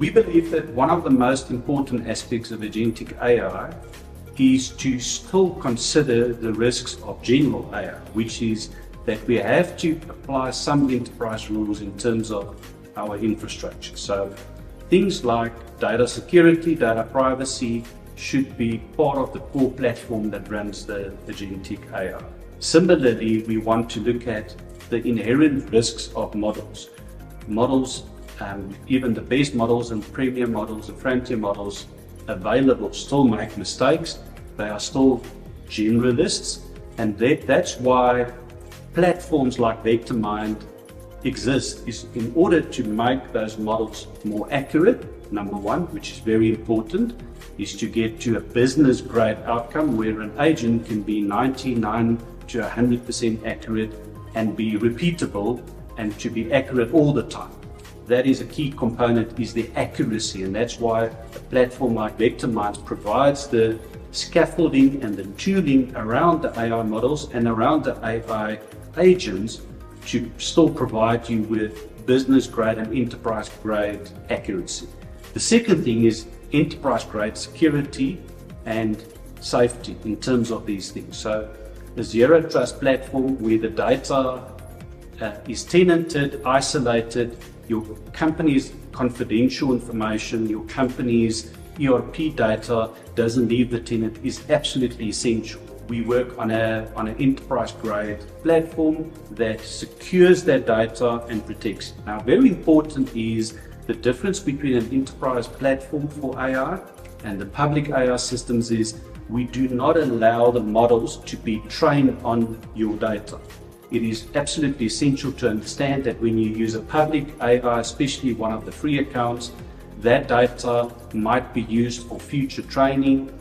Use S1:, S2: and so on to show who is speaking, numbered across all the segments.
S1: We believe that one of the most important aspects of agentic AI is to still consider the risks of general AI, which is that we have to apply some enterprise rules in terms of our infrastructure. So things like data security, data privacy should be part of the core platform that runs the agentic AI. Similarly, we want to look at the inherent risks of models. Even the best models and premium models and frontier models available still make mistakes. They are still generalists, and that's why platforms like VectorMind exist, is in order to make those models more accurate. Number one, which is very important, is to get to a business grade outcome where an agent can be 99 to 100% accurate and be repeatable and to be accurate all the time. That is a key component, is the accuracy, and that's why a platform like VectorMind provides the scaffolding and the tooling around the AI models and around the AI agents to still provide you with business grade and enterprise grade accuracy. The second thing is enterprise grade security and safety in terms of these things. So a zero trust platform where the data is tenanted, isolated, your company's confidential information, your company's ERP data doesn't leave the tenant is absolutely essential. We work on an enterprise grade platform that secures that data and protects. Now, very important is the difference between an enterprise platform for AI and the public AI systems is we do not allow the models to be trained on your data. It is absolutely essential to understand that when you use a public AI, especially one of the free accounts, that data might be used for future training.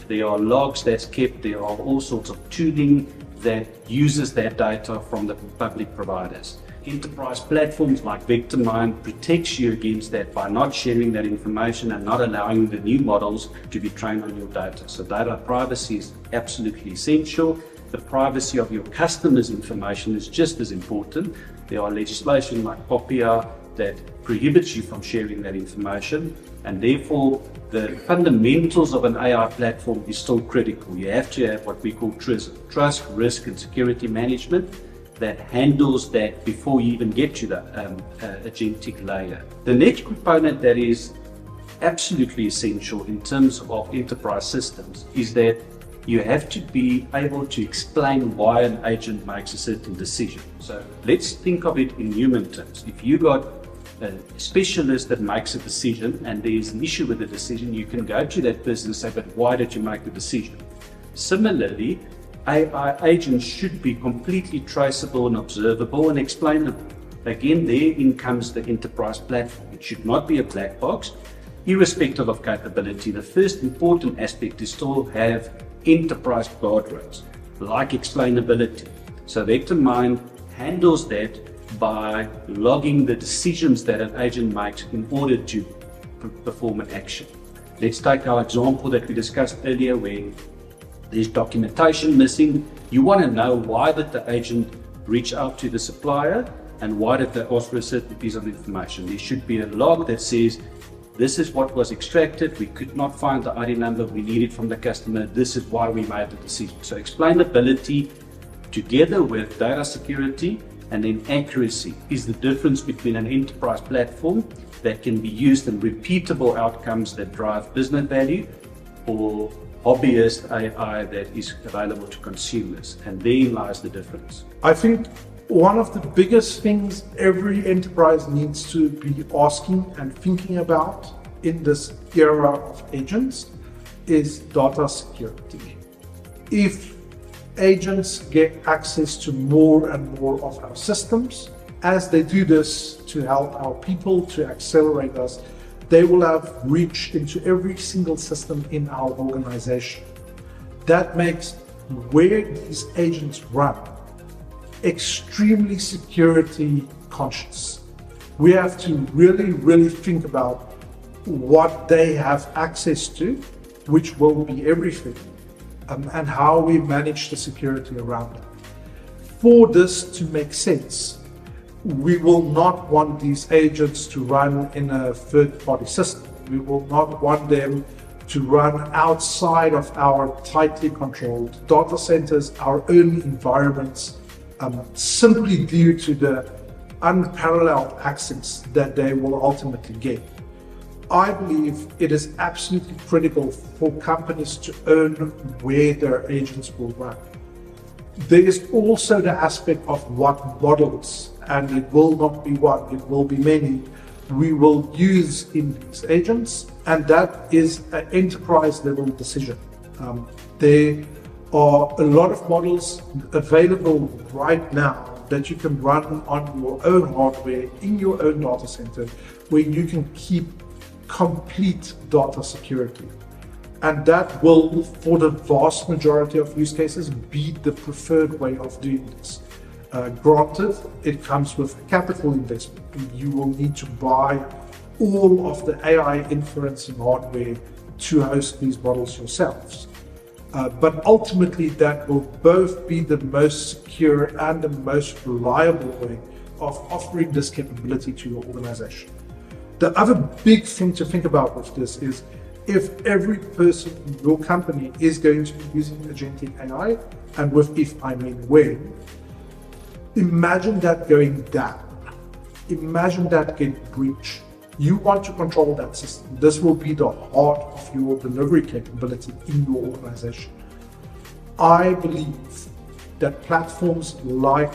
S1: There are logs that's kept, there are all sorts of tooling that uses that data from the public providers. Enterprise platforms like VectorMind protects you against that by not sharing that information and not allowing the new models to be trained on your data. So data privacy is absolutely essential. The privacy of your customers' information is just as important. There are legislation like POPIA that prohibits you from sharing that information, and therefore the fundamentals of an AI platform is still critical. You have to have what we call trust, risk and security management that handles that before you even get to the agentic layer. The next component that is absolutely essential in terms of enterprise systems is that you have to be able to explain why an agent makes a certain decision. So let's think of it in human terms. If you got a specialist that makes a decision and there's an issue with the decision, you can go to that person and say, but why did you make the decision? Similarly, AI agents should be completely traceable and observable and explainable. Again, therein comes the enterprise platform. It should not be a black box. Irrespective of capability, the first important aspect is still have enterprise guardrails, like explainability. So VectorMind handles that by logging the decisions that an agent makes in order to perform an action. Let's take our example that we discussed earlier where there's documentation missing. You want to know why did the agent reach out to the supplier and why did they ask for a certain piece of information. There should be a log that says, this is what was extracted, we could not find the ID number we needed from the customer, this is why we made the decision. So explainability together with data security and then accuracy is the difference between an enterprise platform that can be used in repeatable outcomes that drive business value or hobbyist AI that is available to consumers, and therein lies the difference.
S2: I think one of the biggest things every enterprise needs to be asking and thinking about in this era of agents is data security. If agents get access to more and more of our systems, as they do this to help our people, to accelerate us, they will have reach into every single system in our organization. That makes where these agents run extremely security conscious. We have to really think about what they have access to, which will be everything, and how we manage the security around it. For this to make sense, We will not want these agents to run in a third-party system. We will not want them to run outside of our tightly controlled data centers, our own environments, simply due to the unparalleled access that they will ultimately get. I believe it is absolutely critical for companies to own where their agents will run. There is also the aspect of what models, and it will not be one, it will be many, we will use in these agents, and that is an enterprise level decision. There are a lot of models available right now that you can run on your own hardware in your own data center, where you can keep complete data security. And that will, for the vast majority of use cases, be the preferred way of doing this. Granted, it comes with capital investment. You will need to buy all of the AI inferencing hardware to host these models yourselves. But ultimately, that will both be the most secure and the most reliable way of offering this capability to your organization. The other big thing to think about with this is, if every person in your company is going to be using agentic AI, and with if I mean when, imagine that going down. Imagine that getting breached. You want to control that system. This will be the heart of your delivery capability in your organization. I believe that platforms like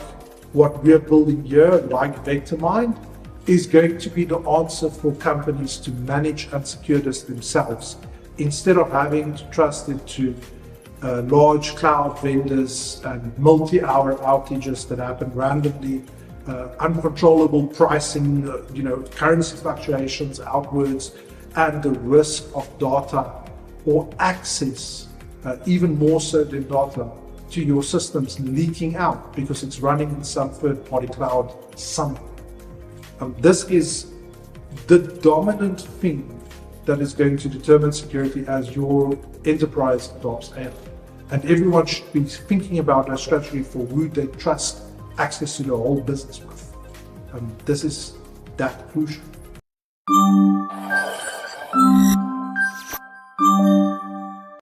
S2: what we're building here, like VectorMind, is going to be the answer for companies to manage and secure this themselves, instead of having to trust it to large cloud vendors and multi-hour outages that happen randomly, uncontrollable pricing, currency fluctuations outwards, and the risk of data or access, even more so than data, to your systems leaking out because it's running in some third-party cloud somewhere. This is the dominant thing that is going to determine security as your enterprise adopts AI. And everyone should be thinking about a strategy for who they trust access to the whole business with. This is that crucial.